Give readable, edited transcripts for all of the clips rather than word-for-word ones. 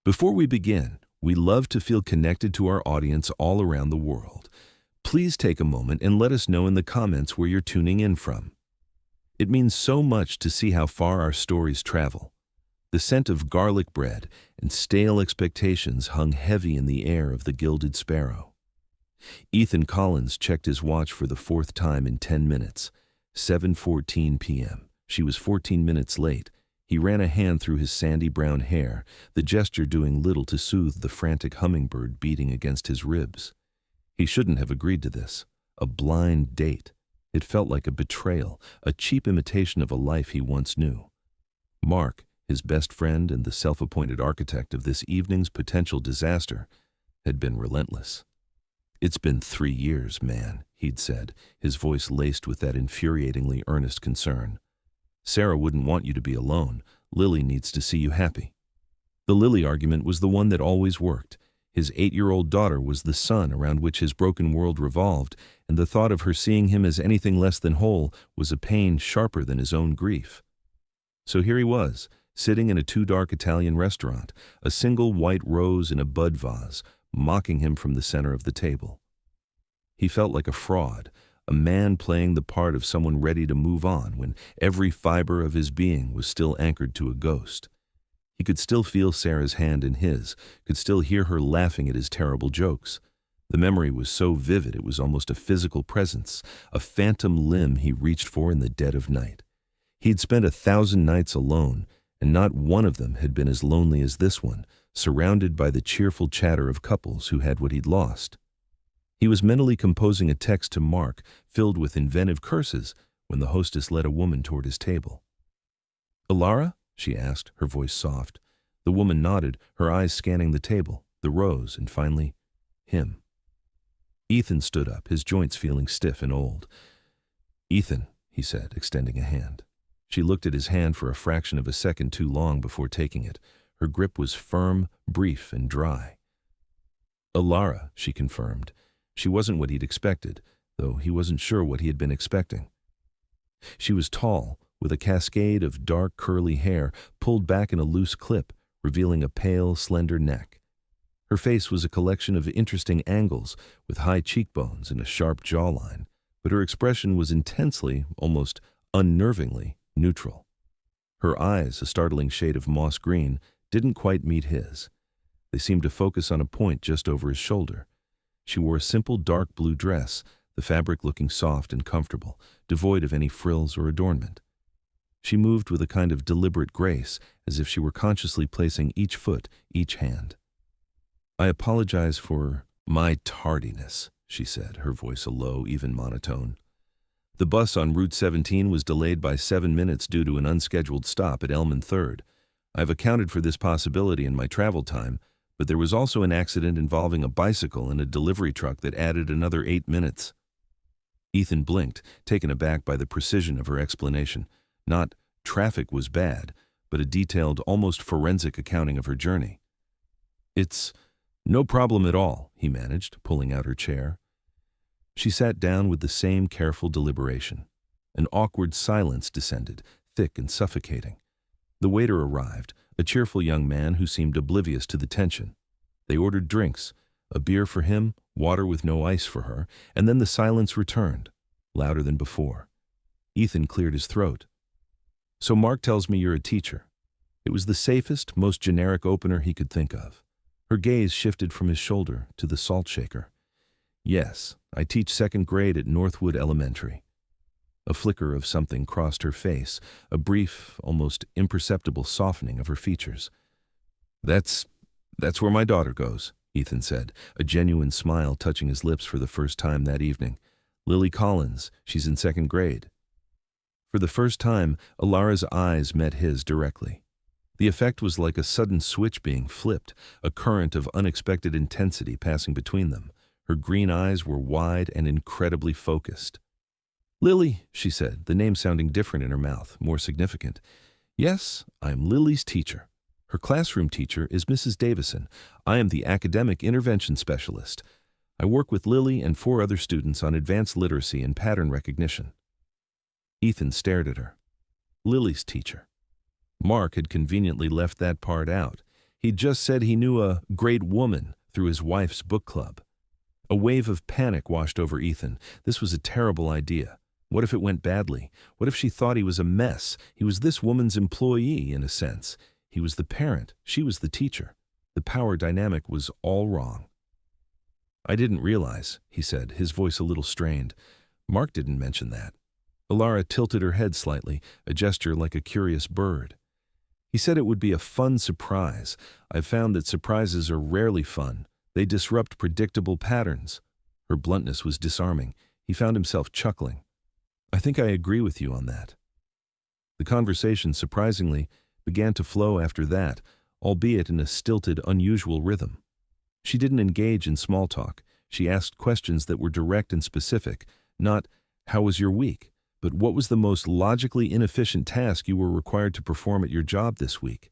Before we begin, we love to feel connected to our audience all around the world. Please take a moment and let us know in the comments where you're tuning in from. It means so much to see how far our stories travel. The scent of garlic bread and stale expectations hung heavy in the air of the Gilded Sparrow. Ethan Collins checked his watch for the fourth time in 10 minutes. 7:14 p.m. She was 14 minutes late. He ran a hand through his sandy brown hair, the gesture doing little to soothe the frantic hummingbird beating against his ribs. He shouldn't have agreed to this. A blind date. It felt like a betrayal, a cheap imitation of a life he once knew. Mark, his best friend and the self-appointed architect of this evening's potential disaster, had been relentless. "It's been 3 years, man," he'd said, his voice laced with that infuriatingly earnest concern. "Sarah wouldn't want you to be alone. Lily needs to see you happy." The Lily argument was the one that always worked. His 8-year-old daughter was the sun around which his broken world revolved, and the thought of her seeing him as anything less than whole was a pain sharper than his own grief. So here he was, sitting in a too-dark Italian restaurant, a single white rose in a bud vase, mocking him from the center of the table. He felt like a fraud, a man playing the part of someone ready to move on when every fiber of his being was still anchored to a ghost. He could still feel Sarah's hand in his, could still hear her laughing at his terrible jokes. The memory was so vivid it was almost a physical presence, a phantom limb he reached for in the dead of night. He'd spent 1,000 nights alone, and not one of them had been as lonely as this one, surrounded by the cheerful chatter of couples who had what he'd lost. He was mentally composing a text to Mark, filled with inventive curses, when the hostess led a woman toward his table. "Alara?" she asked, her voice soft. The woman nodded, her eyes scanning the table, the rose, and finally, him. Ethan stood up, his joints feeling stiff and old. "Ethan," he said, extending a hand. She looked at his hand for a fraction of a second too long before taking it. Her grip was firm, brief, and dry. "Alara," she confirmed. She wasn't what he'd expected, though he wasn't sure what he had been expecting. She was tall, with a cascade of dark curly hair pulled back in a loose clip, revealing a pale, slender neck. Her face was a collection of interesting angles, with high cheekbones and a sharp jawline, but her expression was intensely, almost unnervingly, neutral. Her eyes, a startling shade of moss green, didn't quite meet his. They seemed to focus on a point just over his shoulder. She wore a simple dark blue dress, the fabric looking soft and comfortable, devoid of any frills or adornment. She moved with a kind of deliberate grace, as if she were consciously placing each foot, each hand. "I apologize for my tardiness," she said, her voice a low, even monotone. "The bus on Route 17 was delayed by 7 minutes due to an unscheduled stop at Elm and 3rd. I've accounted for this possibility in my travel time, but there was also an accident involving a bicycle and a delivery truck that added another 8 minutes. Ethan blinked, taken aback by the precision of her explanation. Not traffic was bad, but a detailed, almost forensic accounting of her journey. "It's no problem at all," he managed, pulling out her chair. She sat down with the same careful deliberation. An awkward silence descended, thick and suffocating. The waiter arrived, a cheerful young man who seemed oblivious to the tension. They ordered drinks, a beer for him, water with no ice for her, and then the silence returned, louder than before. Ethan cleared his throat. "So Mark tells me you're a teacher." It was the safest, most generic opener he could think of. Her gaze shifted from his shoulder to the salt shaker. "Yes, I teach 2nd grade at Northwood Elementary." A flicker of something crossed her face, a brief, almost imperceptible softening of her features. That's where my daughter goes," Ethan said, a genuine smile touching his lips for the first time that evening. "Lily Collins, she's in 2nd grade. For the first time, Alara's eyes met his directly. The effect was like a sudden switch being flipped, a current of unexpected intensity passing between them. Her green eyes were wide and incredibly focused. "Lily," she said, the name sounding different in her mouth, more significant. "Yes, I'm Lily's teacher. Her classroom teacher is Mrs. Davison. I am the academic intervention specialist. I work with Lily and 4 other students on advanced literacy and pattern recognition." Ethan stared at her. Lily's teacher. Mark had conveniently left that part out. He'd just said he knew a great woman through his wife's book club. A wave of panic washed over Ethan. This was a terrible idea. What if it went badly? What if she thought he was a mess? He was this woman's employee, in a sense. He was the parent. She was the teacher. The power dynamic was all wrong. "I didn't realize," he said, his voice a little strained. "Mark didn't mention that." Alara tilted her head slightly, a gesture like a curious bird. "He said it would be a fun surprise. I've found that surprises are rarely fun. They disrupt predictable patterns." Her bluntness was disarming. He found himself chuckling. "I think I agree with you on that." The conversation, surprisingly, began to flow after that, albeit in a stilted, unusual rhythm. She didn't engage in small talk. She asked questions that were direct and specific, not, "How was your week?" but "What was the most logically inefficient task you were required to perform at your job this week?"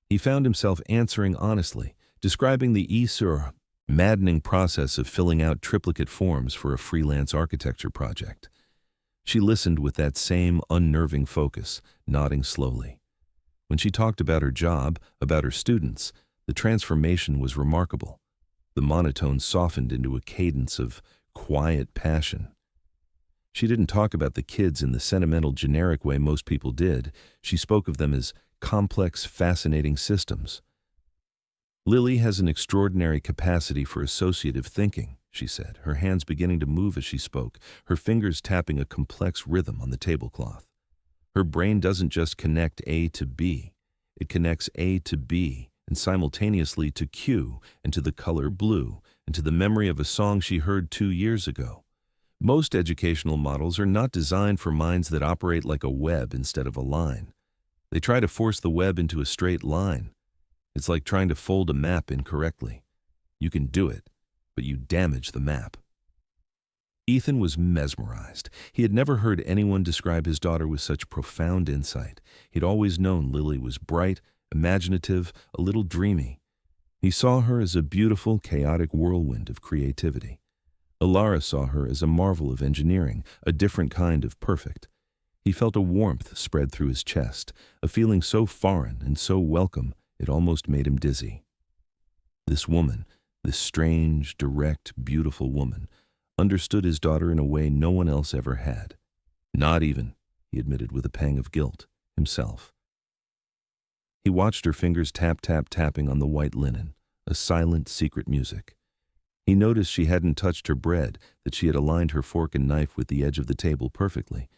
He found himself answering honestly, describing the maddening process of filling out triplicate forms for a freelance architecture project. She listened with that same unnerving focus, nodding slowly. When she talked about her job, about her students, the transformation was remarkable. The monotone softened into a cadence of quiet passion. She didn't talk about the kids in the sentimental, generic way most people did. She spoke of them as complex, fascinating systems. "Lily has an extraordinary capacity for associative thinking," she said, her hands beginning to move as she spoke, her fingers tapping a complex rhythm on the tablecloth. "Her brain doesn't just connect A to B. It connects A to B and simultaneously to Q and to the color blue and to the memory of a song she heard 2 years ago. Most educational models are not designed for minds that operate like a web instead of a line. They try to force the web into a straight line. It's like trying to fold a map incorrectly. You can do it, but you damage the map." Ethan was mesmerized. He had never heard anyone describe his daughter with such profound insight. He'd always known Lily was bright, imaginative, a little dreamy. He saw her as a beautiful, chaotic whirlwind of creativity. Alara saw her as a marvel of engineering, a different kind of perfect. He felt a warmth spread through his chest, a feeling so foreign and so welcome it almost made him dizzy. This woman, this strange, direct, beautiful woman, understood his daughter in a way no one else ever had. Not even, he admitted with a pang of guilt, himself. He watched her fingers tapping on the white linen, a silent, secret music. He noticed she hadn't touched her bread, that she had aligned her fork and knife with the edge of the table perfectly.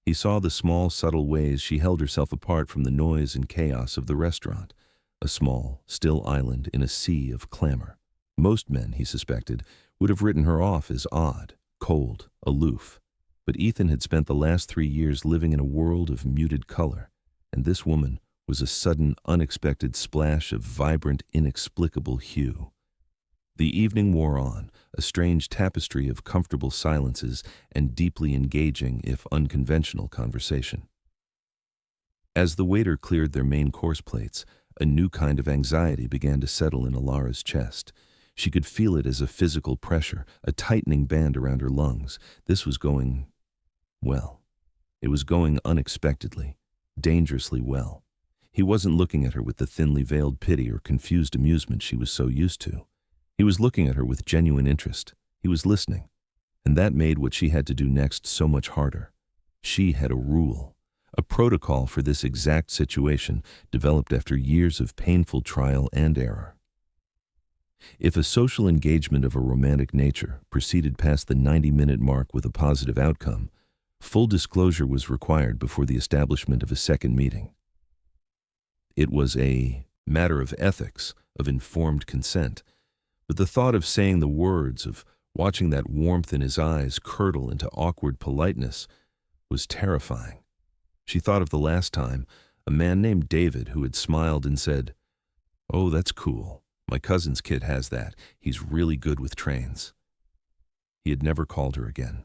He saw the small, subtle ways she held herself apart from the noise and chaos of the restaurant, a small, still island in a sea of clamor. Most men, he suspected, would have written her off as odd, cold, aloof. But Ethan had spent the last 3 years living in a world of muted color, and this woman was a sudden, unexpected splash of vibrant, inexplicable hue. The evening wore on, a strange tapestry of comfortable silences and deeply engaging, if unconventional, conversation. As the waiter cleared their main course plates, a new kind of anxiety began to settle in Alara's chest. She could feel it as a physical pressure, a tightening band around her lungs. This was going, well. It was going unexpectedly, dangerously well. He wasn't looking at her with the thinly veiled pity or confused amusement she was so used to. He was looking at her with genuine interest. He was listening. And that made what she had to do next so much harder. She had a rule, a protocol for this exact situation developed after years of painful trial and error. If a social engagement of a romantic nature proceeded past the 90-minute mark with a positive outcome, full disclosure was required before the establishment of a second meeting. It was a matter of ethics, of informed consent, but the thought of saying the words, of watching that warmth in his eyes curdle into awkward politeness, was terrifying. She thought of the last time, a man named David who had smiled and said, "Oh, that's cool. My cousin's kid has that. He's really good with trains." He had never called her again.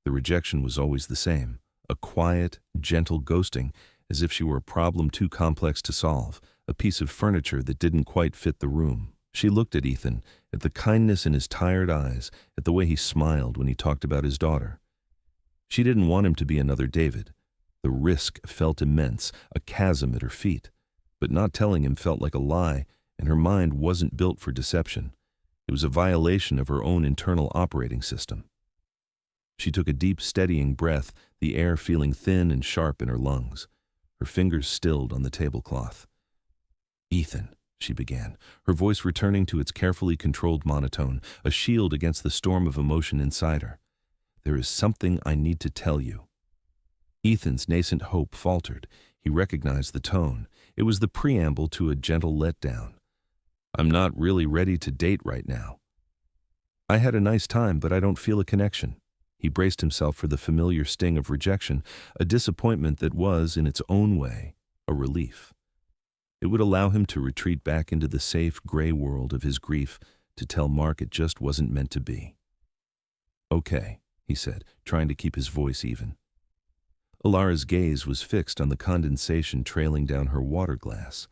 The rejection was always the same, a quiet, gentle ghosting, as if she were a problem too complex to solve, a piece of furniture that didn't quite fit the room. She looked at Ethan, at the kindness in his tired eyes, at the way he smiled when he talked about his daughter. She didn't want him to be another David. The risk felt immense, a chasm at her feet. But not telling him felt like a lie, and her mind wasn't built for deception. It was a violation of her own internal operating system. She took a deep, steadying breath, the air feeling thin and sharp in her lungs. Her fingers stilled on the tablecloth. "Ethan," she began, her voice returning to its carefully controlled monotone, a shield against the storm of emotion inside her. "There is something I need to tell you." Ethan's nascent hope faltered. He recognized the tone. It was the preamble to a gentle letdown. "I'm not really ready to date right now. I had a nice time, but I don't feel a connection." He braced himself for the familiar sting of rejection, a disappointment that was, in its own way, a relief. It would allow him to retreat back into the safe, gray world of his grief, to tell Mark it just wasn't meant to be. "Okay," he said, trying to keep his voice even. Alara's gaze was fixed on the condensation trailing down her water glass.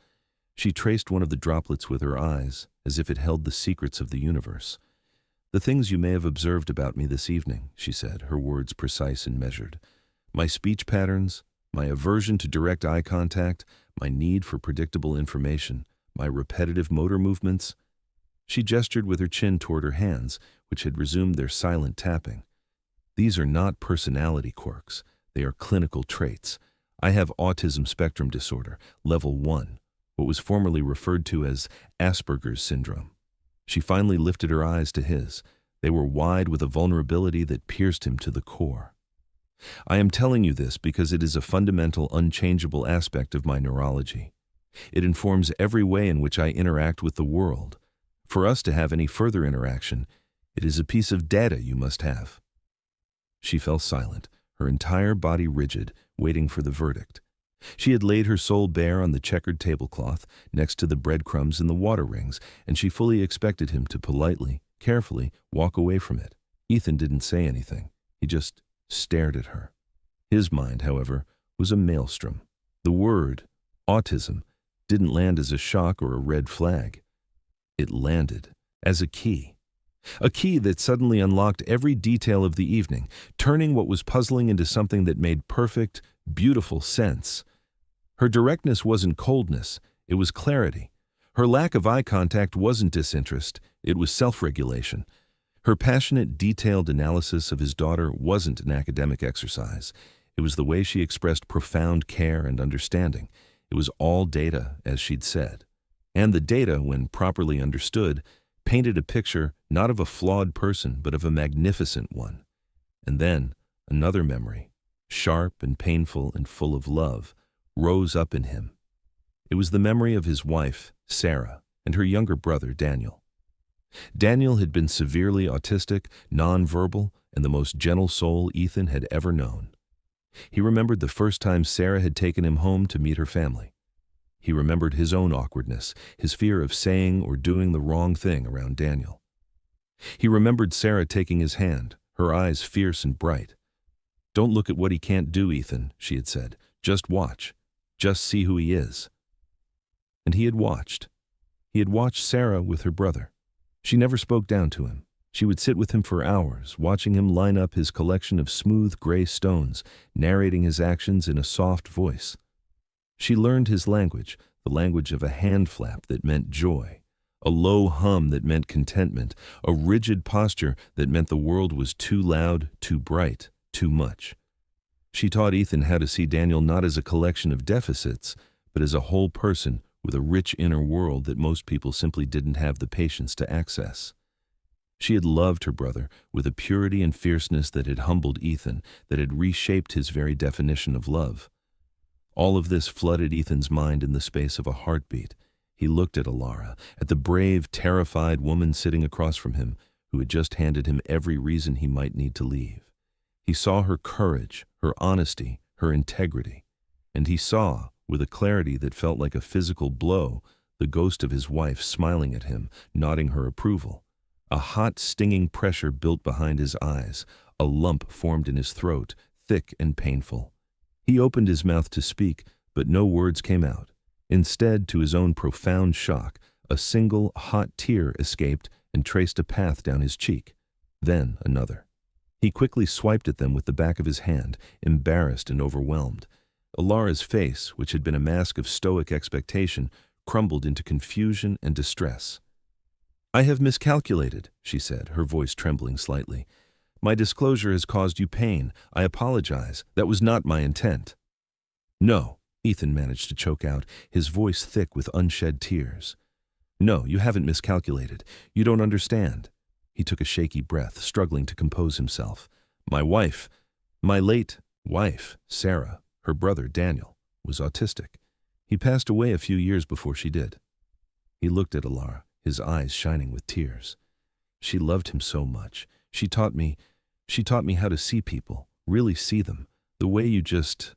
She traced one of the droplets with her eyes, as if it held the secrets of the universe. "The things you may have observed about me this evening," she said, her words precise and measured. "My speech patterns, my aversion to direct eye contact, my need for predictable information, my repetitive motor movements." She gestured with her chin toward her hands, which had resumed their silent tapping. "These are not personality quirks. They are clinical traits. I have autism spectrum disorder, level 1, what was formerly referred to as Asperger's syndrome." She finally lifted her eyes to his. They were wide with a vulnerability that pierced him to the core. "I am telling you this because it is a fundamental, unchangeable aspect of my neurology. It informs every way in which I interact with the world. For us to have any further interaction, it is a piece of data you must have." She fell silent, her entire body rigid, waiting for the verdict. She had laid her soul bare on the checkered tablecloth, next to the breadcrumbs and the water rings, and she fully expected him to politely, carefully walk away from it. Ethan didn't say anything. He just stared at her. His mind, however, was a maelstrom. The word, autism, didn't land as a shock or a red flag. It landed as a key that suddenly unlocked every detail of the evening, turning what was puzzling into something that made perfect, beautiful sense. Her directness wasn't coldness, it was clarity. Her lack of eye contact wasn't disinterest, it was self-regulation. Her passionate, detailed analysis of his daughter wasn't an academic exercise. It was the way she expressed profound care and understanding. It was all data, as she'd said. And the data, when properly understood, painted a picture not of a flawed person, but of a magnificent one. And then, another memory, sharp and painful and full of love, rose up in him. It was the memory of his wife, Sarah, and her younger brother, Daniel. Daniel had been severely autistic, nonverbal, and the most gentle soul Ethan had ever known. He remembered the first time Sarah had taken him home to meet her family. He remembered his own awkwardness, his fear of saying or doing the wrong thing around Daniel. He remembered Sarah taking his hand, her eyes fierce and bright. "Don't look at what he can't do, Ethan," she had said. "Just watch. Just see who he is." And he had watched. He had watched Sarah with her brother. She never spoke down to him. She would sit with him for hours, watching him line up his collection of smooth gray stones, narrating his actions in a soft voice. She learned his language, the language of a hand flap that meant joy, a low hum that meant contentment, a rigid posture that meant the world was too loud, too bright, too much. She taught Ethan how to see Daniel not as a collection of deficits, but as a whole person with a rich inner world that most people simply didn't have the patience to access. She had loved her brother with a purity and fierceness that had humbled Ethan, that had reshaped his very definition of love. All of this flooded Ethan's mind in the space of a heartbeat. He looked at Alara, at the brave, terrified woman sitting across from him, who had just handed him every reason he might need to leave. He saw her courage, her honesty, her integrity, and he saw, with a clarity that felt like a physical blow, the ghost of his wife smiling at him, nodding her approval. A hot, stinging pressure built behind his eyes. A lump formed in his throat, thick and painful. He opened his mouth to speak, but no words came out. Instead, to his own profound shock, a single, hot tear escaped and traced a path down his cheek. Then another. He quickly swiped at them with the back of his hand, embarrassed and overwhelmed. Alara's face, which had been a mask of stoic expectation, crumbled into confusion and distress. "I have miscalculated," she said, her voice trembling slightly. "My disclosure has caused you pain. I apologize. That was not my intent." "No," Ethan managed to choke out, his voice thick with unshed tears. "No, you haven't miscalculated. You don't understand." He took a shaky breath, struggling to compose himself. My late wife, Sarah, her brother, Daniel, was autistic. He passed away a few years before she did." He looked at Alara, his eyes shining with tears. "She loved him so much. She taught me how to see people, really see them, the way you just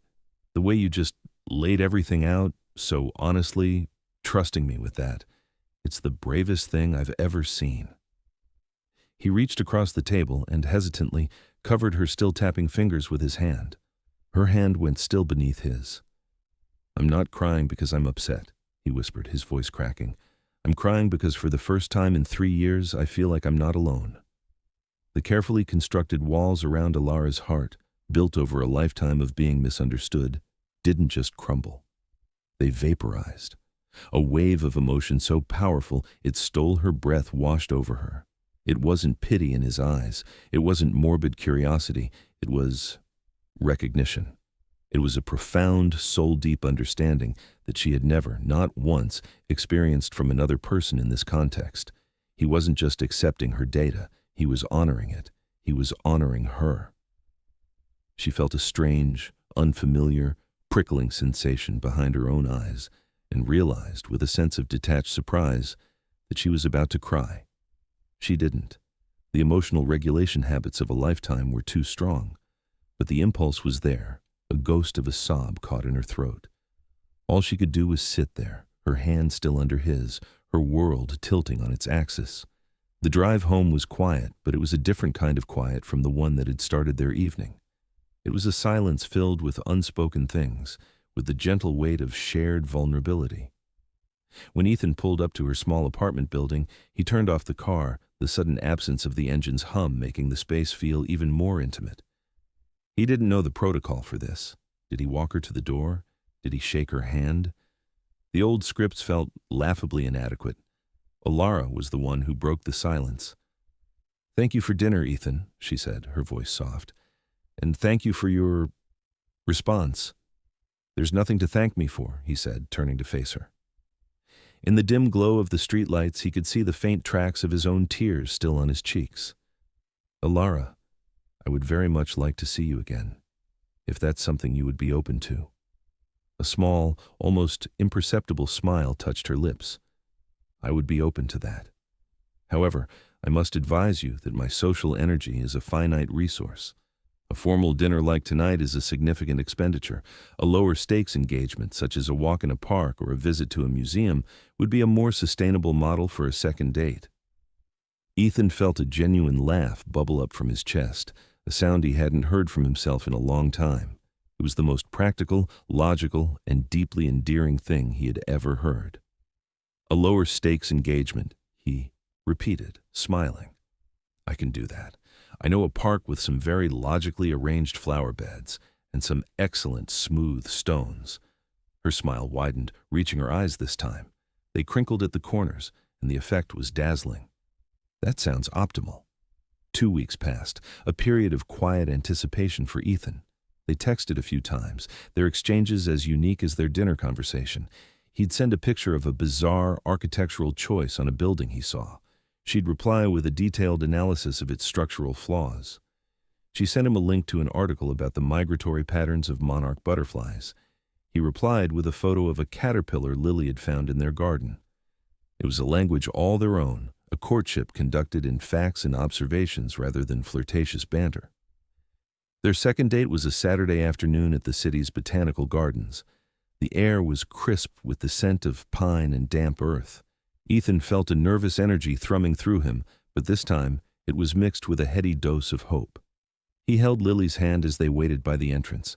laid everything out so honestly, trusting me with that. It's the bravest thing I've ever seen." He reached across the table and hesitantly covered her still tapping fingers with his hand. Her hand went still beneath his. "I'm not crying because I'm upset," he whispered, his voice cracking. "I'm crying because for the first time in 3 years, I feel like I'm not alone." The carefully constructed walls around Alara's heart, built over a lifetime of being misunderstood, didn't just crumble. They vaporized. A wave of emotion so powerful it stole her breath washed over her. It wasn't pity in his eyes. It wasn't morbid curiosity. It was recognition. It was a profound, soul-deep understanding that she had never, not once, experienced from another person in this context. He wasn't just accepting her data. He was honoring it. He was honoring her. She felt a strange, unfamiliar, prickling sensation behind her own eyes and realized, with a sense of detached surprise, that she was about to cry. She didn't. The emotional regulation habits of a lifetime were too strong. But the impulse was there, a ghost of a sob caught in her throat. All she could do was sit there, her hand still under his, her world tilting on its axis. The drive home was quiet, but it was a different kind of quiet from the one that had started their evening. It was a silence filled with unspoken things, with the gentle weight of shared vulnerability. When Ethan pulled up to her small apartment building, he turned off the car, the sudden absence of the engine's hum making the space feel even more intimate. He didn't know the protocol for this. Did he walk her to the door? Did he shake her hand? The old scripts felt laughably inadequate. Alara was the one who broke the silence. "Thank you for dinner, Ethan," she said, her voice soft. "And thank you for your response." "There's nothing to thank me for," he said, turning to face her. In the dim glow of the streetlights, he could see the faint tracks of his own tears still on his cheeks. "Alara, I would very much like to see you again, if that's something you would be open to." A small, almost imperceptible smile touched her lips. "I would be open to that. However, I must advise you that my social energy is a finite resource. A formal dinner like tonight is a significant expenditure. A lower stakes engagement, such as a walk in a park or a visit to a museum, would be a more sustainable model for a second date." Ethan felt a genuine laugh bubble up from his chest, a sound he hadn't heard from himself in a long time. It was the most practical, logical, and deeply endearing thing he had ever heard. "A lower stakes engagement," he repeated, smiling. "I can do that. I know a park with some very logically arranged flower beds and some excellent smooth stones." Her smile widened, reaching her eyes this time. They crinkled at the corners, and the effect was dazzling. "That sounds optimal." 2 weeks passed, a period of quiet anticipation for Ethan. They texted a few times, their exchanges as unique as their dinner conversation. He'd send a picture of a bizarre architectural choice on a building he saw. She'd reply with a detailed analysis of its structural flaws. She sent him a link to an article about the migratory patterns of monarch butterflies. He replied with a photo of a caterpillar Lily had found in their garden. It was a language all their own, a courtship conducted in facts and observations rather than flirtatious banter. Their second date was a Saturday afternoon at the city's botanical gardens. The air was crisp with the scent of pine and damp earth. Ethan felt a nervous energy thrumming through him, but this time it was mixed with a heady dose of hope. He held Lily's hand as they waited by the entrance.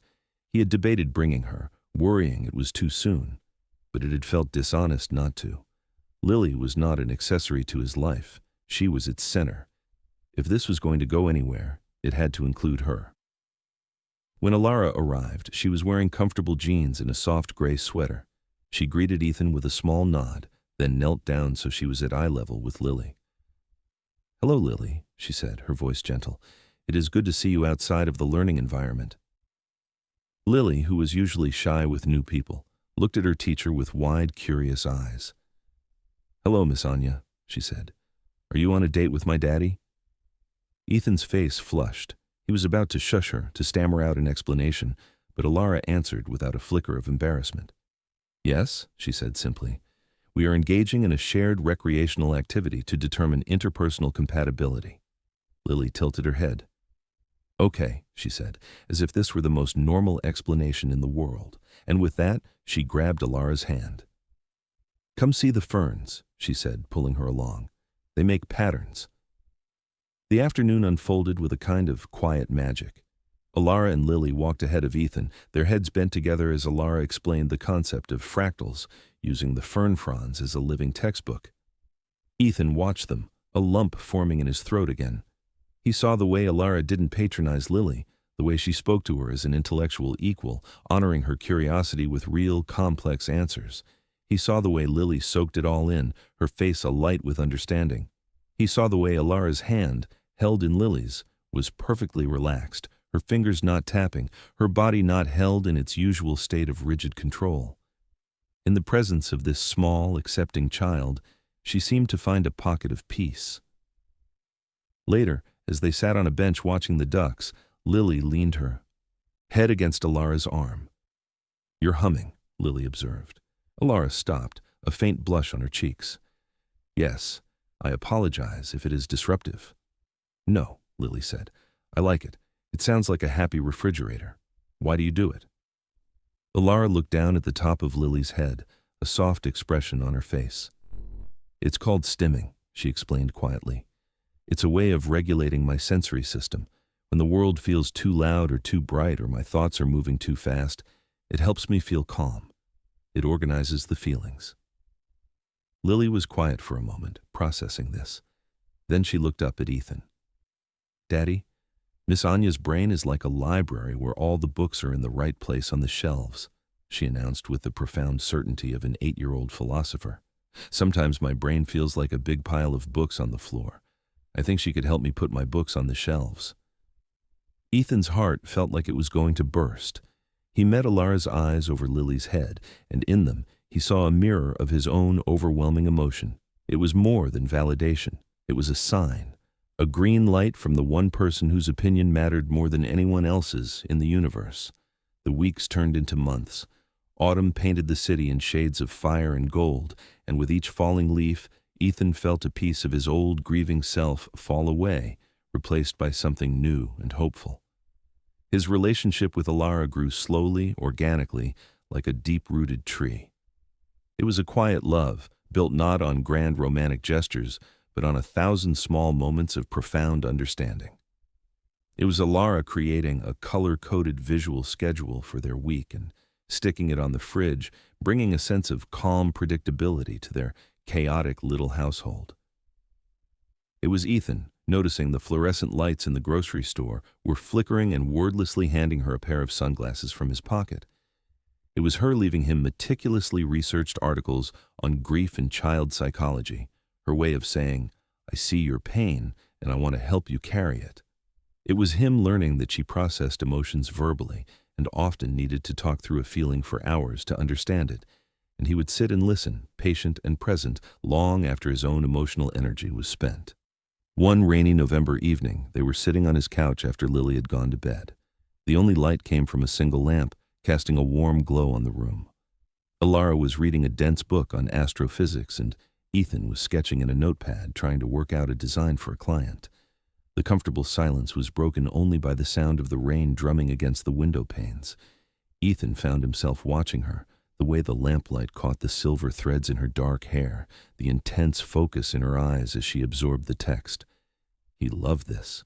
He had debated bringing her, worrying it was too soon, but it had felt dishonest not to. Lily was not an accessory to his life. She was its center. If this was going to go anywhere, it had to include her. When Alara arrived, she was wearing comfortable jeans and a soft gray sweater. She greeted Ethan with a small nod, then knelt down so she was at eye level with Lily. "Hello, Lily," she said, her voice gentle. "It is good to see you outside of the learning environment." Lily, who was usually shy with new people, looked at her teacher with wide, curious eyes. "Hello, Miss Anya," she said. "Are you on a date with my daddy?" Ethan's face flushed. He was about to shush her, to stammer out an explanation, but Alara answered without a flicker of embarrassment. "Yes," she said simply. "We are engaging in a shared recreational activity to determine interpersonal compatibility." Lily tilted her head. "Okay," she said, as if this were the most normal explanation in the world, and with that, she grabbed Alara's hand. "Come see the ferns," she said, pulling her along. "They make patterns." The afternoon unfolded with a kind of quiet magic. Alara and Lily walked ahead of Ethan, their heads bent together as Alara explained the concept of fractals, using the fern fronds as a living textbook. Ethan watched them, a lump forming in his throat again. He saw the way Alara didn't patronize Lily, the way she spoke to her as an intellectual equal, honoring her curiosity with real, complex answers. He saw the way Lily soaked it all in, her face alight with understanding. He saw the way Alara's hand, held in Lily's, was perfectly relaxed, her fingers not tapping, her body not held in its usual state of rigid control. In the presence of this small, accepting child, she seemed to find a pocket of peace. Later, as they sat on a bench watching the ducks, Lily leaned her head against Alara's arm. "You're humming," Lily observed. Alara stopped, a faint blush on her cheeks. "Yes, I apologize if it is disruptive." "No," Lily said. "I like it. It sounds like a happy refrigerator. Why do you do it?" Alara looked down at the top of Lily's head, a soft expression on her face. "It's called stimming," she explained quietly. "It's a way of regulating my sensory system. When the world feels too loud or too bright or my thoughts are moving too fast, it helps me feel calm. It organizes the feelings." Lily was quiet for a moment, processing this. Then she looked up at Ethan. "Daddy, Miss Anya's brain is like a library where all the books are in the right place on the shelves," she announced with the profound certainty of an 8-year-old philosopher. "Sometimes my brain feels like a big pile of books on the floor. I think she could help me put my books on the shelves." Ethan's heart felt like it was going to burst. He met Alara's eyes over Lily's head, and in them he saw a mirror of his own overwhelming emotion. It was more than validation. It was a sign, a green light from the one person whose opinion mattered more than anyone else's in the universe. The weeks turned into months. Autumn painted the city in shades of fire and gold, and with each falling leaf, Ethan felt a piece of his old grieving self fall away, replaced by something new and hopeful. His relationship with Alara grew slowly, organically, like a deep-rooted tree. It was a quiet love, built not on grand romantic gestures, but on 1,000 small moments of profound understanding. It was Alara creating a color-coded visual schedule for their week and sticking it on the fridge, bringing a sense of calm predictability to their chaotic little household. It was Ethan, noticing the fluorescent lights in the grocery store, were flickering and wordlessly handing her a pair of sunglasses from his pocket. It was her leaving him meticulously researched articles on grief and child psychology, her way of saying, "I see your pain, and I want to help you carry it." It was him learning that she processed emotions verbally and often needed to talk through a feeling for hours to understand it, and he would sit and listen, patient and present, long after his own emotional energy was spent. One rainy November evening, they were sitting on his couch after Lily had gone to bed. The only light came from a single lamp, casting a warm glow on the room. Alara was reading a dense book on astrophysics, and Ethan was sketching in a notepad, trying to work out a design for a client. The comfortable silence was broken only by the sound of the rain drumming against the window panes. Ethan found himself watching her, the way the lamplight caught the silver threads in her dark hair, the intense focus in her eyes as she absorbed the text. He loved this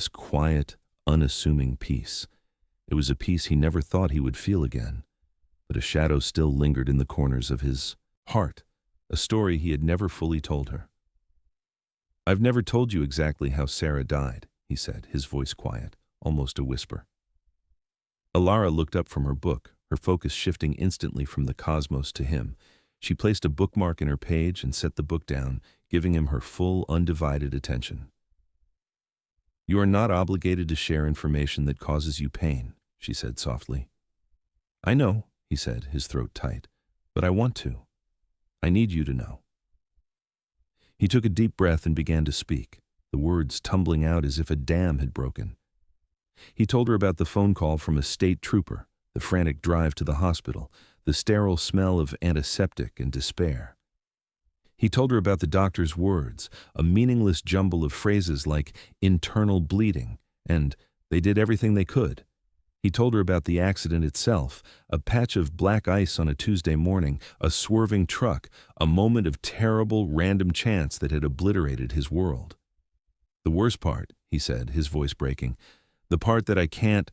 quiet, unassuming peace. It was a peace he never thought he would feel again, but a shadow still lingered in the corners of his heart, a story he had never fully told her. "I've never told you exactly how Sarah died," he said, his voice quiet, almost a whisper. Alara looked up from her book, her focus shifting instantly from the cosmos to him. She placed a bookmark in her page and set the book down, giving him her full, undivided attention. "You are not obligated to share information that causes you pain," she said softly. "I know," he said, his throat tight, "but I want to. I need you to know." He took a deep breath and began to speak, the words tumbling out as if a dam had broken. He told her about the phone call from a state trooper, the frantic drive to the hospital, the sterile smell of antiseptic and despair. He told her about the doctor's words, a meaningless jumble of phrases like internal bleeding and "they did everything they could." He told her about the accident itself, a patch of black ice on a Tuesday morning, a swerving truck, a moment of terrible random chance that had obliterated his world. "The worst part," he said, his voice breaking, "the part that I can't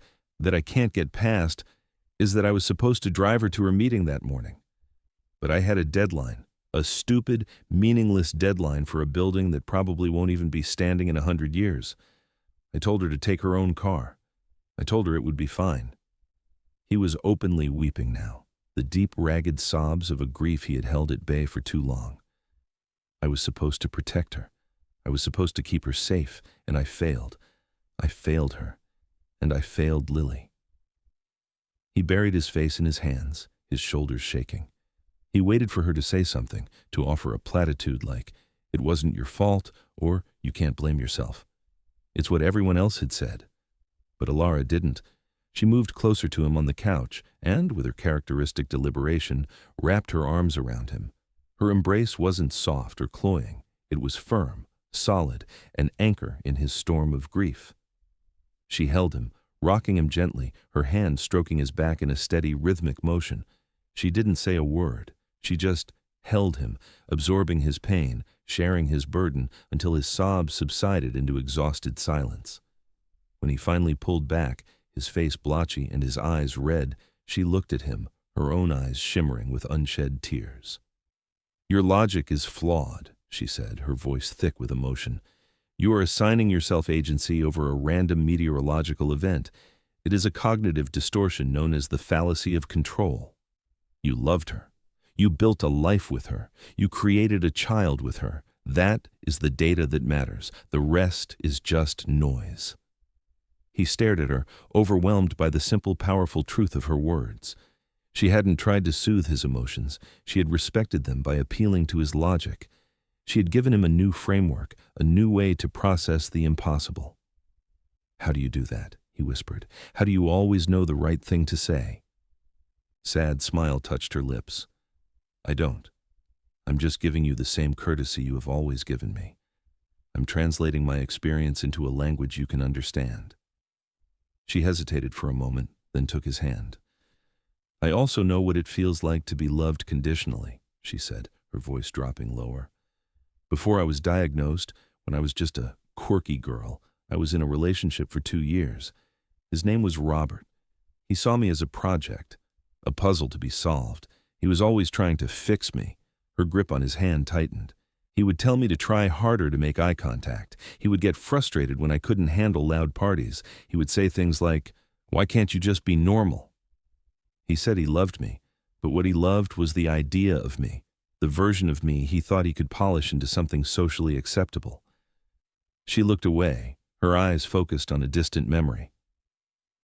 get past is that I was supposed to drive her to her meeting that morning. But I had a deadline, a stupid, meaningless deadline for a building that probably won't even be standing in 100 years. I told her to take her own car. I told her it would be fine." He was openly weeping now, the deep, ragged sobs of a grief he had held at bay for too long. "I was supposed to protect her. I was supposed to keep her safe, and I failed. I failed her, and I failed Lily." He buried his face in his hands, his shoulders shaking. He waited for her to say something, to offer a platitude like, "It wasn't your fault," or "You can't blame yourself." It's what everyone else had said. But Alara didn't. She moved closer to him on the couch and, with her characteristic deliberation, wrapped her arms around him. Her embrace wasn't soft or cloying. It was firm, solid, an anchor in his storm of grief. She held him, rocking him gently, her hand stroking his back in a steady, rhythmic motion. She didn't say a word. She just held him, absorbing his pain, sharing his burden, until his sobs subsided into exhausted silence. When he finally pulled back, his face blotchy and his eyes red, she looked at him, her own eyes shimmering with unshed tears. "Your logic is flawed," she said, her voice thick with emotion. "You are assigning yourself agency over a random meteorological event. It is a cognitive distortion known as the fallacy of control. You loved her. You built a life with her. You created a child with her. That is the data that matters. The rest is just noise." He stared at her, overwhelmed by the simple, powerful truth of her words. She hadn't tried to soothe his emotions. She had respected them by appealing to his logic. She had given him a new framework, a new way to process the impossible. "How do you do that?" he whispered. "How do you always know the right thing to say?" Sad smile touched her lips. "I don't. I'm just giving you the same courtesy you have always given me. I'm translating my experience into a language you can understand." She hesitated for a moment, then took his hand. "I also know what it feels like to be loved conditionally," she said, her voice dropping lower. "Before I was diagnosed, when I was just a quirky girl, I was in a relationship for 2 years. His name was Robert. He saw me as a project, a puzzle to be solved. He was always trying to fix me." Her grip on his hand tightened. "He would tell me to try harder to make eye contact. He would get frustrated when I couldn't handle loud parties. He would say things like, 'Why can't you just be normal?' He said he loved me, but what he loved was the idea of me, the version of me he thought he could polish into something socially acceptable." She looked away, her eyes focused on a distant memory.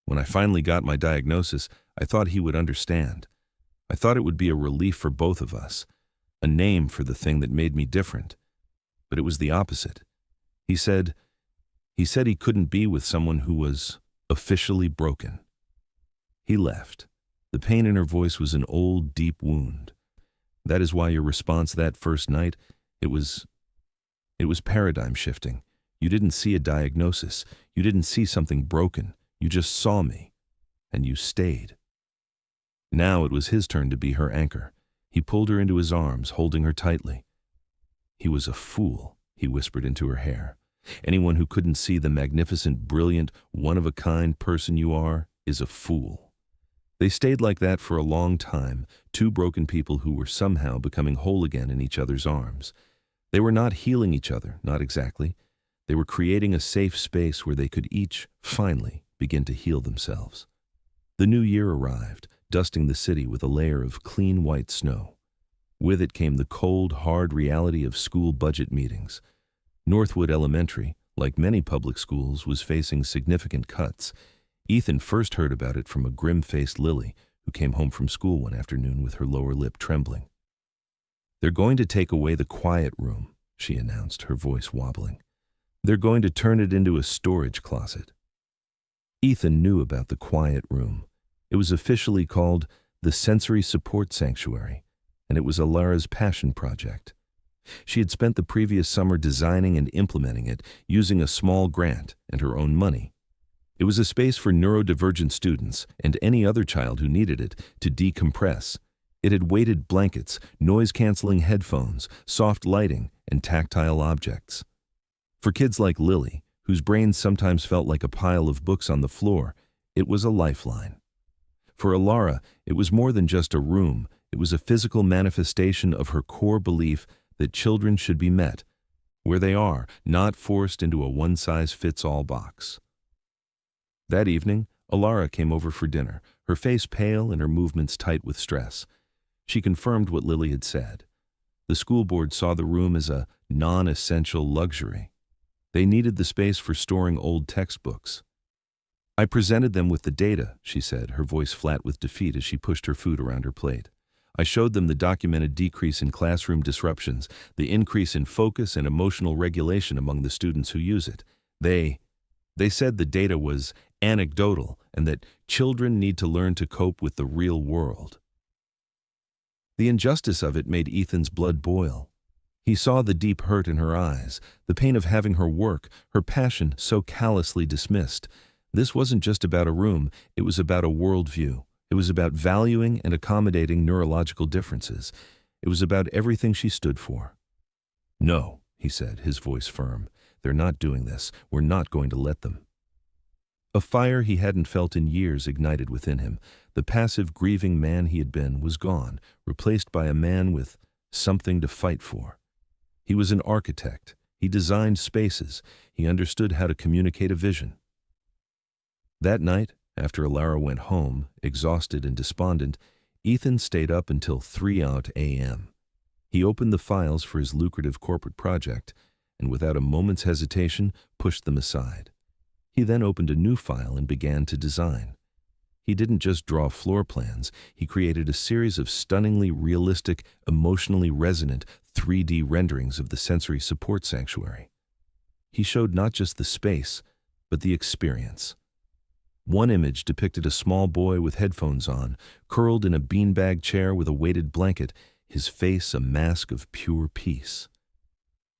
"When I finally got my diagnosis, I thought he would understand. I thought it would be a relief for both of us, a name for the thing that made me different. But it was the opposite. He said he couldn't be with someone who was officially broken." He left. The pain in her voice was an old, deep wound. "That is why your response that first night, it was paradigm shifting. You didn't see a diagnosis. You didn't see something broken. You just saw me. And you stayed." Now it was his turn to be her anchor. He pulled her into his arms, holding her tightly. "He was a fool," he whispered into her hair. "Anyone who couldn't see the magnificent, brilliant, one-of-a-kind person you are is a fool." They stayed like that for a long time, two broken people who were somehow becoming whole again in each other's arms. They were not healing each other, not exactly. They were creating a safe space where they could each, finally, begin to heal themselves. The new year arrived, dusting the city with a layer of clean white snow. With it came the cold, hard reality of school budget meetings. Northwood Elementary, like many public schools, was facing significant cuts. Ethan first heard about it from a grim-faced Lily, who came home from school one afternoon with her lower lip trembling. "They're going to take away the quiet room," she announced, her voice wobbling. "They're going to turn it into a storage closet." Ethan knew about the quiet room. It was officially called the Sensory Support Sanctuary, and it was Alara's passion project. She had spent the previous summer designing and implementing it using a small grant and her own money. It was a space for neurodivergent students and any other child who needed it to decompress. It had weighted blankets, noise-canceling headphones, soft lighting, and tactile objects. For kids like Lily, whose brains sometimes felt like a pile of books on the floor, it was a lifeline. For Alara, it was more than just a room. It was a physical manifestation of her core belief that children should be met where they are, not forced into a one-size-fits-all box. That evening, Alara came over for dinner, her face pale and her movements tight with stress. She confirmed what Lily had said. The school board saw the room as a non-essential luxury. They needed the space for storing old textbooks. "I presented them with the data," she said, her voice flat with defeat as she pushed her food around her plate. "I showed them the documented decrease in classroom disruptions, the increase in focus and emotional regulation among the students who use it. They said the data was anecdotal and that children need to learn to cope with the real world." The injustice of it made Ethan's blood boil. He saw the deep hurt in her eyes, the pain of having her work, her passion so callously dismissed. This wasn't just about a room, it was about a worldview. It was about valuing and accommodating neurological differences. It was about everything she stood for. "No," he said, his voice firm. "They're not doing this. We're not going to let them." A fire he hadn't felt in years ignited within him. The passive, grieving man he had been was gone, replaced by a man with something to fight for. He was an architect. He designed spaces. He understood how to communicate a vision. That night, after Alara went home, exhausted and despondent, Ethan stayed up until 3 a.m. He opened the files for his lucrative corporate project, and without a moment's hesitation, pushed them aside. He then opened a new file and began to design. He didn't just draw floor plans, he created a series of stunningly realistic, emotionally resonant 3D renderings of the sensory support sanctuary. He showed not just the space, but the experience. One image depicted a small boy with headphones on, curled in a beanbag chair with a weighted blanket, his face a mask of pure peace.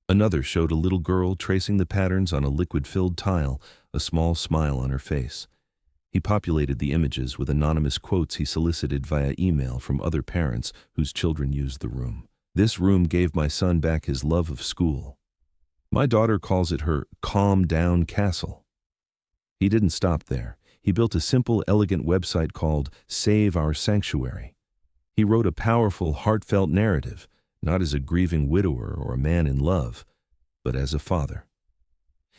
Another showed a little girl tracing the patterns on a liquid-filled tile, a small smile on her face. He populated the images with anonymous quotes he solicited via email from other parents whose children used the room. "This room gave my son back his love of school. My daughter calls it her calm-down castle." He didn't stop there. He built a simple, elegant website called Save Our Sanctuary. He wrote a powerful, heartfelt narrative, not as a grieving widower or a man in love, but as a father.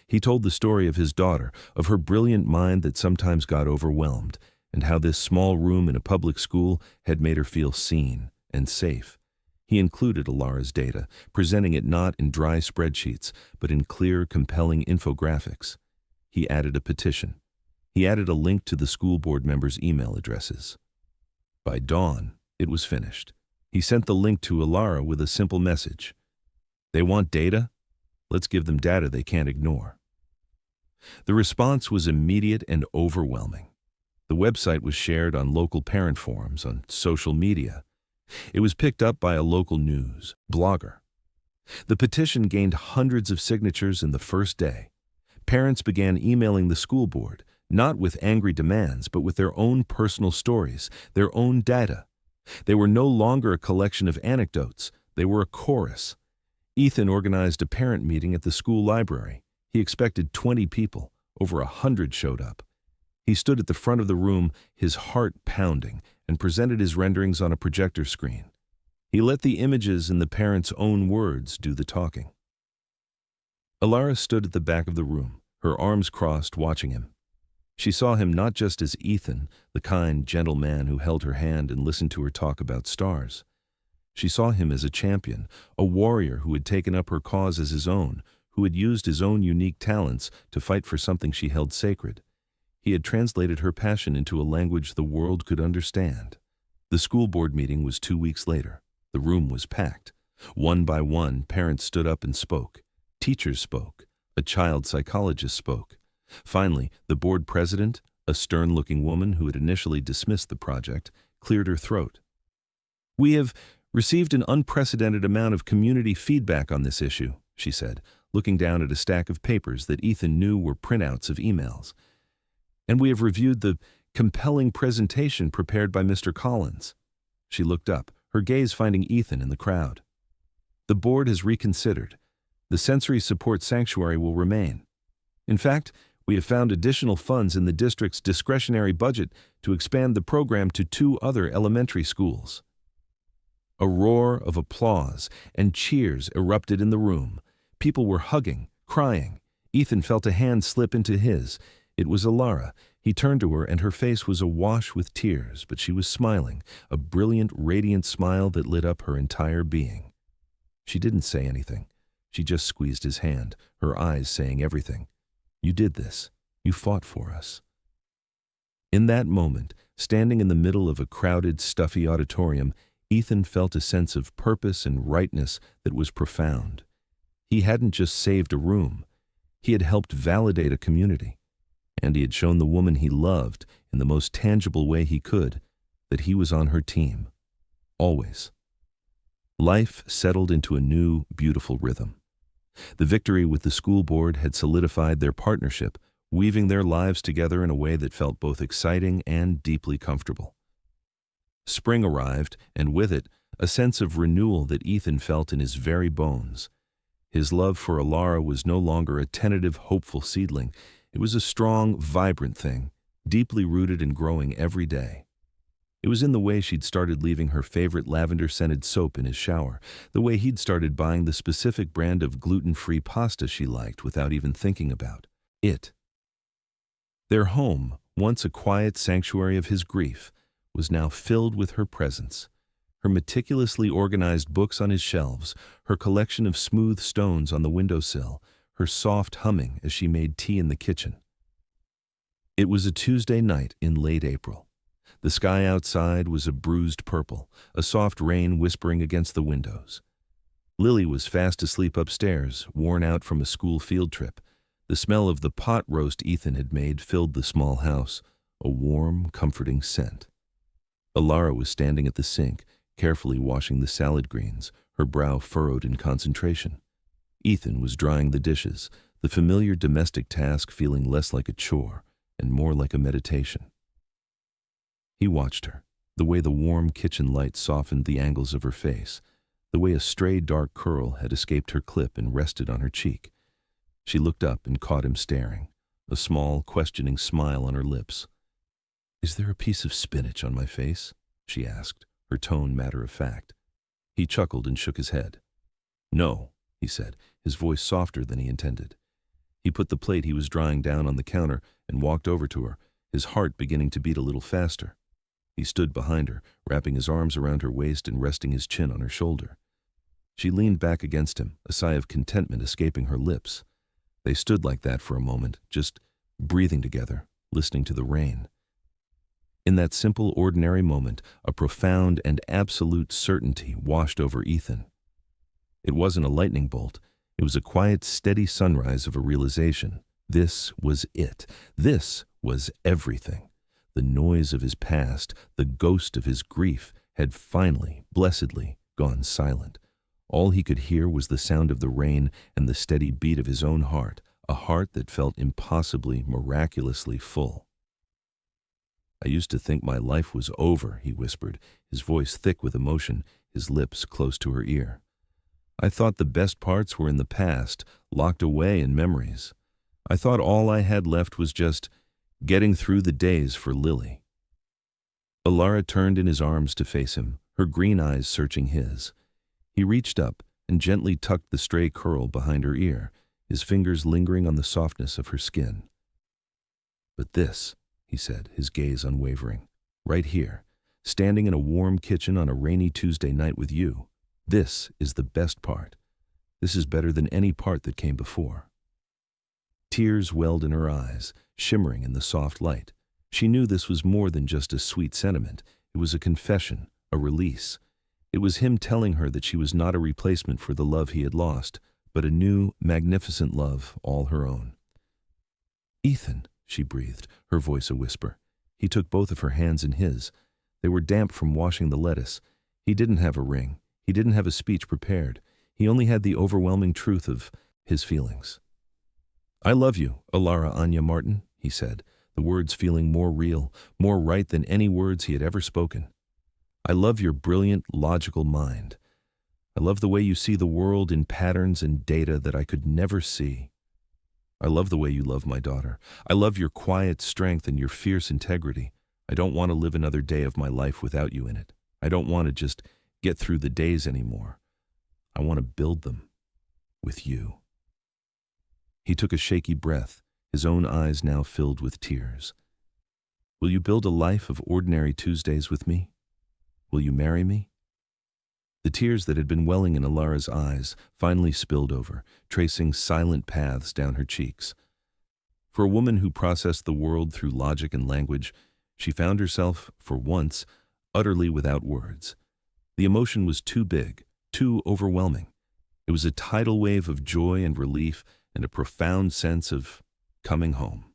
He told the story of his daughter, of her brilliant mind that sometimes got overwhelmed, and how this small room in a public school had made her feel seen and safe. He included Alara's data, presenting it not in dry spreadsheets, but in clear, compelling infographics. He added a petition. He added a link to the school board members' email addresses. By dawn, it was finished. He sent the link to Alara with a simple message. "They want data? Let's give them data they can't ignore." The response was immediate and overwhelming. The website was shared on local parent forums, on social media. It was picked up by a local news blogger. The petition gained hundreds of signatures in the first day. Parents began emailing the school board, not with angry demands, but with their own personal stories, their own data. They were no longer a collection of anecdotes. They were a chorus. Ethan organized a parent meeting at the school library. He expected 20 people. Over 100 showed up. He stood at the front of the room, his heart pounding, and presented his renderings on a projector screen. He let the images and the parents' own words do the talking. Alara stood at the back of the room, her arms crossed, watching him. She saw him not just as Ethan, the kind, gentle man who held her hand and listened to her talk about stars. She saw him as a champion, a warrior who had taken up her cause as his own, who had used his own unique talents to fight for something she held sacred. He had translated her passion into a language the world could understand. The school board meeting was 2 weeks later. The room was packed. One by one, parents stood up and spoke. Teachers spoke. A child psychologist spoke. Finally, the board president, a stern-looking woman who had initially dismissed the project, cleared her throat. "We have received an unprecedented amount of community feedback on this issue," she said, looking down at a stack of papers that Ethan knew were printouts of emails. "And we have reviewed the compelling presentation prepared by Mr. Collins." She looked up, her gaze finding Ethan in the crowd. "The board has reconsidered. The sensory support sanctuary will remain. In fact, we have found additional funds in the district's discretionary budget to expand the program to 2 other elementary schools." A roar of applause and cheers erupted in the room. People were hugging, crying. Ethan felt a hand slip into his. It was Alara. He turned to her and her face was awash with tears, but she was smiling, a brilliant, radiant smile that lit up her entire being. She didn't say anything. She just squeezed his hand, her eyes saying everything. "You did this. You fought for us." In that moment, standing in the middle of a crowded, stuffy auditorium, Ethan felt a sense of purpose and rightness that was profound. He hadn't just saved a room. He had helped validate a community. And he had shown the woman he loved, in the most tangible way he could, that he was on her team. Always. Life settled into a new, beautiful rhythm. The victory with the school board had solidified their partnership, weaving their lives together in a way that felt both exciting and deeply comfortable. Spring arrived, and with it, a sense of renewal that Ethan felt in his very bones. His love for Alara was no longer a tentative, hopeful seedling. It was a strong, vibrant thing, deeply rooted and growing every day. It was in the way she'd started leaving her favorite lavender-scented soap in his shower, the way he'd started buying the specific brand of gluten-free pasta she liked without even thinking about it. Their home, once a quiet sanctuary of his grief, was now filled with her presence. Her meticulously organized books on his shelves, her collection of smooth stones on the windowsill, her soft humming as she made tea in the kitchen. It was a Tuesday night in late April. The sky outside was a bruised purple, a soft rain whispering against the windows. Lily was fast asleep upstairs, worn out from a school field trip. The smell of the pot roast Ethan had made filled the small house, a warm, comforting scent. Alara was standing at the sink, carefully washing the salad greens, her brow furrowed in concentration. Ethan was drying the dishes, the familiar domestic task feeling less like a chore and more like a meditation. He watched her, the way the warm kitchen light softened the angles of her face, the way a stray dark curl had escaped her clip and rested on her cheek. She looked up and caught him staring, a small, questioning smile on her lips. "Is there a piece of spinach on my face?" she asked, her tone matter-of-fact. He chuckled and shook his head. "No," he said, his voice softer than he intended. He put the plate he was drying down on the counter and walked over to her, his heart beginning to beat a little faster. He stood behind her, wrapping his arms around her waist and resting his chin on her shoulder. She leaned back against him, a sigh of contentment escaping her lips. They stood like that for a moment, just breathing together, listening to the rain. In that simple, ordinary moment, a profound and absolute certainty washed over Ethan. It wasn't a lightning bolt. It was a quiet, steady sunrise of a realization. This was it. This was everything. The noise of his past, the ghost of his grief, had finally, blessedly, gone silent. All he could hear was the sound of the rain and the steady beat of his own heart, a heart that felt impossibly, miraculously full. "I used to think my life was over," he whispered, his voice thick with emotion, his lips close to her ear. "I thought the best parts were in the past, locked away in memories. I thought all I had left was just getting through the days for Lily." Alara turned in his arms to face him, her green eyes searching his. He reached up and gently tucked the stray curl behind her ear, his fingers lingering on the softness of her skin. But this, he said, his gaze unwavering, right here, standing in a warm kitchen on a rainy Tuesday night with you, this is the best part. This is better than any part that came before. Tears welled in her eyes, shimmering in the soft light. She knew this was more than just a sweet sentiment. It was a confession, a release. It was him telling her that she was not a replacement for the love he had lost, but a new, magnificent love, all her own. "Ethan," she breathed, her voice a whisper. He took both of her hands in his. They were damp from washing the lettuce. He didn't have a ring. He didn't have a speech prepared. He only had the overwhelming truth of his feelings. "I love you, Alara Anya Martin," he said, the words feeling more real, more right than any words he had ever spoken. "I love your brilliant, logical mind. I love the way you see the world in patterns and data that I could never see. I love the way you love my daughter. I love your quiet strength and your fierce integrity. I don't want to live another day of my life without you in it. I don't want to just get through the days anymore. I want to build them with you." He took a shaky breath, his own eyes now filled with tears. "Will you build a life of ordinary Tuesdays with me? Will you marry me?" The tears that had been welling in Alara's eyes finally spilled over, tracing silent paths down her cheeks. For a woman who processed the world through logic and language, she found herself, for once, utterly without words. The emotion was too big, too overwhelming. It was a tidal wave of joy and relief and a profound sense of coming home.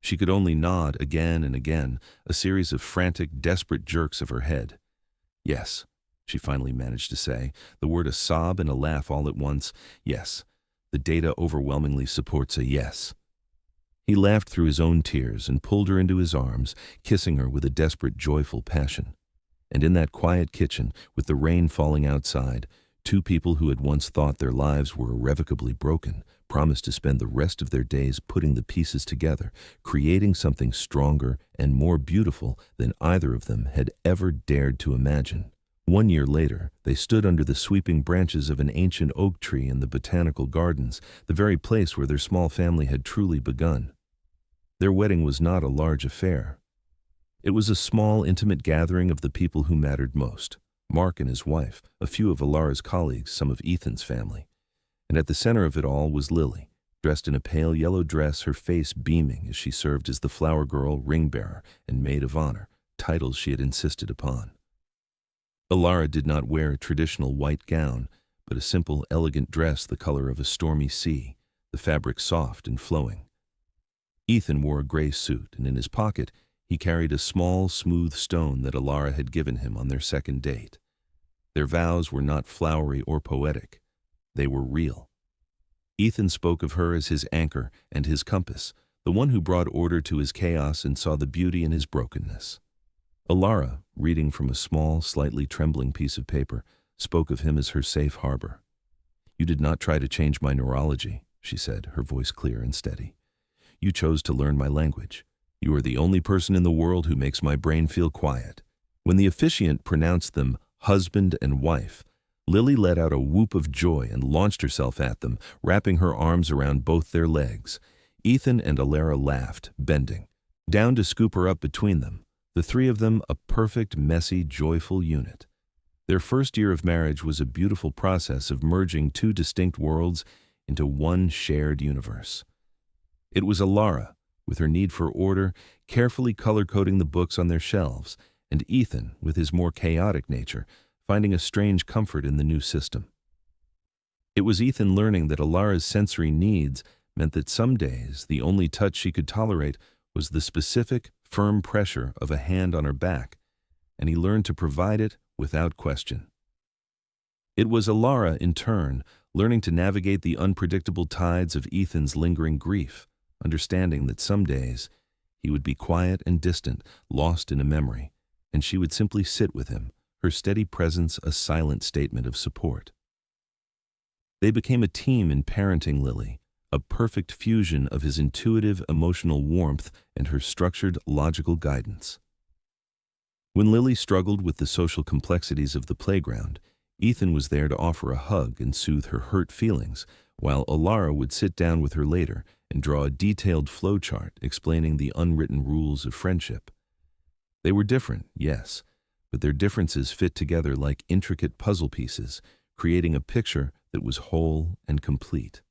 She could only nod again and again, a series of frantic, desperate jerks of her head. "Yes," she finally managed to say, the word a sob and a laugh all at once. "Yes, the data overwhelmingly supports a yes." He laughed through his own tears and pulled her into his arms, kissing her with a desperate, joyful passion. And in that quiet kitchen, with the rain falling outside, two people who had once thought their lives were irrevocably broken promised to spend the rest of their days putting the pieces together, creating something stronger and more beautiful than either of them had ever dared to imagine. 1 year later, they stood under the sweeping branches of an ancient oak tree in the botanical gardens, the very place where their small family had truly begun. Their wedding was not a large affair. It was a small, intimate gathering of the people who mattered most: Mark and his wife, a few of Alara's colleagues, some of Ethan's family. And at the center of it all was Lily, dressed in a pale yellow dress, her face beaming as she served as the flower girl, ring bearer, and maid of honor, titles she had insisted upon. Alara did not wear a traditional white gown, but a simple, elegant dress the color of a stormy sea, the fabric soft and flowing. Ethan wore a gray suit, and in his pocket he carried a small, smooth stone that Alara had given him on their second date. Their vows were not flowery or poetic. They were real. Ethan spoke of her as his anchor and his compass, the one who brought order to his chaos and saw the beauty in his brokenness. Alara, reading from a small, slightly trembling piece of paper, spoke of him as her safe harbor. "You did not try to change my neurology," she said, her voice clear and steady. "You chose to learn my language. You are the only person in the world who makes my brain feel quiet." When the officiant pronounced them husband and wife, Lily let out a whoop of joy and launched herself at them, wrapping her arms around both their legs. Ethan and Alara laughed, bending down to scoop her up between them, the three of them a perfect, messy, joyful unit. Their first year of marriage was a beautiful process of merging two distinct worlds into one shared universe. It was Alara, with her need for order, carefully color-coding the books on their shelves, and Ethan, with his more chaotic nature, finding a strange comfort in the new system. It was Ethan learning that Alara's sensory needs meant that some days the only touch she could tolerate was the specific, firm pressure of a hand on her back, and he learned to provide it without question. It was Alara, in turn, learning to navigate the unpredictable tides of Ethan's lingering grief, understanding that some days he would be quiet and distant, lost in a memory, and she would simply sit with him, her steady presence a silent statement of support. They became a team in parenting Lily, a perfect fusion of his intuitive, emotional warmth and her structured, logical guidance. When Lily struggled with the social complexities of the playground, Ethan was there to offer a hug and soothe her hurt feelings, while Alara would sit down with her later and draw a detailed flowchart explaining the unwritten rules of friendship. They were different, yes, but their differences fit together like intricate puzzle pieces, creating a picture that was whole and complete.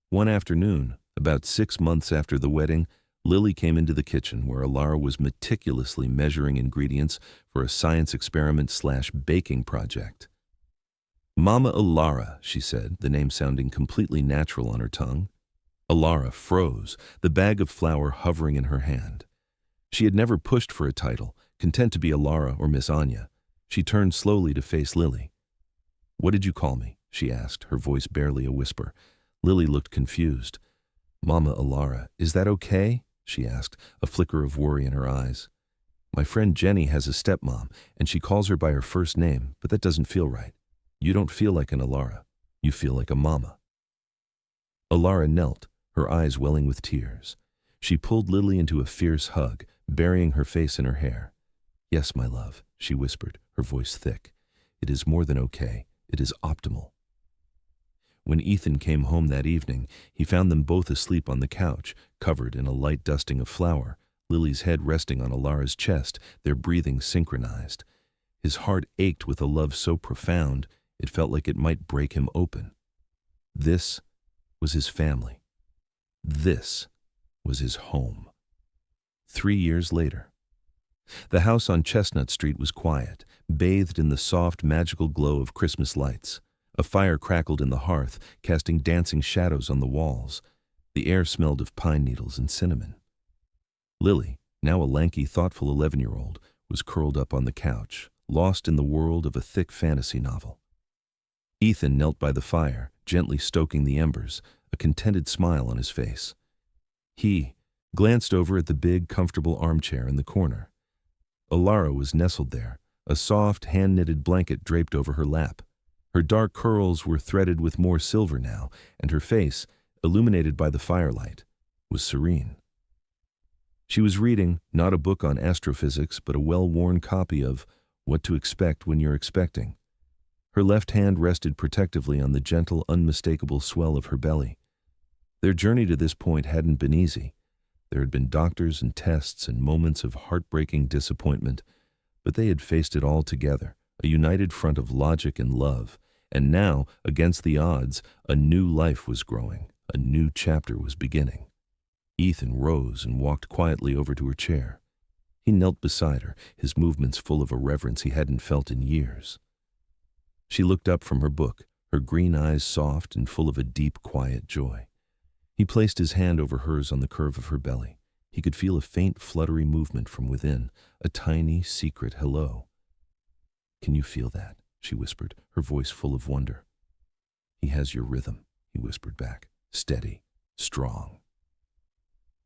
One afternoon, about 6 months after the wedding, Lily came into the kitchen where Alara was meticulously measuring ingredients for a science experiment/baking project. "Mama Alara," she said, the name sounding completely natural on her tongue. Alara froze, the bag of flour hovering in her hand. She had never pushed for a title, content to be Alara or Miss Anya. She turned slowly to face Lily. "What did you call me?" she asked, her voice barely a whisper. Lily looked confused. "Mama Alara, is that okay?" she asked, a flicker of worry in her eyes. "My friend Jenny has a stepmom, and she calls her by her first name, but that doesn't feel right. You don't feel like an Alara. You feel like a mama." Alara knelt, her eyes welling with tears. She pulled Lily into a fierce hug, burying her face in her hair. "Yes, my love," she whispered, her voice thick. "It is more than okay. It is optimal." When Ethan came home that evening, he found them both asleep on the couch, covered in a light dusting of flour, Lily's head resting on Alara's chest, their breathing synchronized. His heart ached with a love so profound, it felt like it might break him open. This was his family. This was his home. 3 years later. The house on Chestnut Street was quiet, bathed in the soft, magical glow of Christmas lights. A fire crackled in the hearth, casting dancing shadows on the walls. The air smelled of pine needles and cinnamon. Lily, now a lanky, thoughtful 11-year-old, was curled up on the couch, lost in the world of a thick fantasy novel. Ethan knelt by the fire, gently stoking the embers, a contented smile on his face. He glanced over at the big, comfortable armchair in the corner. Alara was nestled there, a soft, hand-knitted blanket draped over her lap. Her dark curls were threaded with more silver now, and her face, illuminated by the firelight, was serene. She was reading, not a book on astrophysics, but a well-worn copy of What to Expect When You're Expecting. Her left hand rested protectively on the gentle, unmistakable swell of her belly. Their journey to this point hadn't been easy. There had been doctors and tests and moments of heartbreaking disappointment, but they had faced it all together, a united front of logic and love, and now, against the odds, a new life was growing, a new chapter was beginning. Ethan rose and walked quietly over to her chair. He knelt beside her, his movements full of a reverence he hadn't felt in years. She looked up from her book, her green eyes soft and full of a deep, quiet joy. He placed his hand over hers on the curve of her belly. He could feel a faint, fluttery movement from within, a tiny, secret hello. "Can you feel that?" she whispered, her voice full of wonder. "He has your rhythm," he whispered back, steady, strong.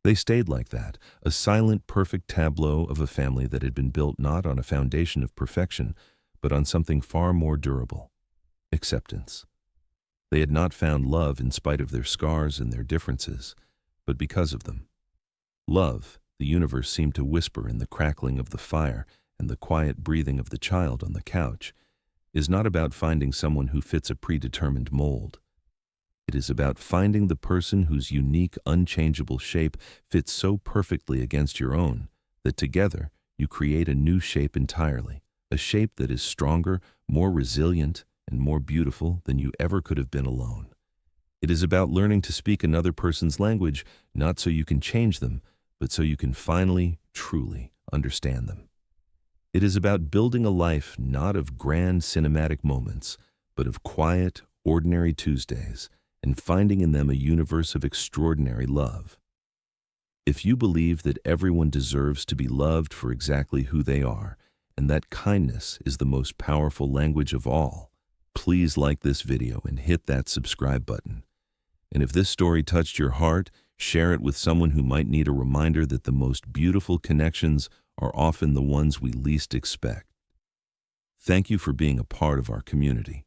They stayed like that, a silent, perfect tableau of a family that had been built not on a foundation of perfection, but on something far more durable: acceptance. They had not found love in spite of their scars and their differences, but because of them. Love, the universe seemed to whisper in the crackling of the fire and the quiet breathing of the child on the couch, is not about finding someone who fits a predetermined mold. It is about finding the person whose unique, unchangeable shape fits so perfectly against your own that together you create a new shape entirely, a shape that is stronger, more resilient, and more beautiful than you ever could have been alone. It is about learning to speak another person's language, not so you can change them, but so you can finally, truly understand them. It is about building a life not of grand cinematic moments, but of quiet, ordinary Tuesdays, and finding in them a universe of extraordinary love. If you believe that everyone deserves to be loved for exactly who they are, and that kindness is the most powerful language of all, please like this video and hit that subscribe button. And if this story touched your heart, share it with someone who might need a reminder that the most beautiful connections are often the ones we least expect. Thank you for being a part of our community.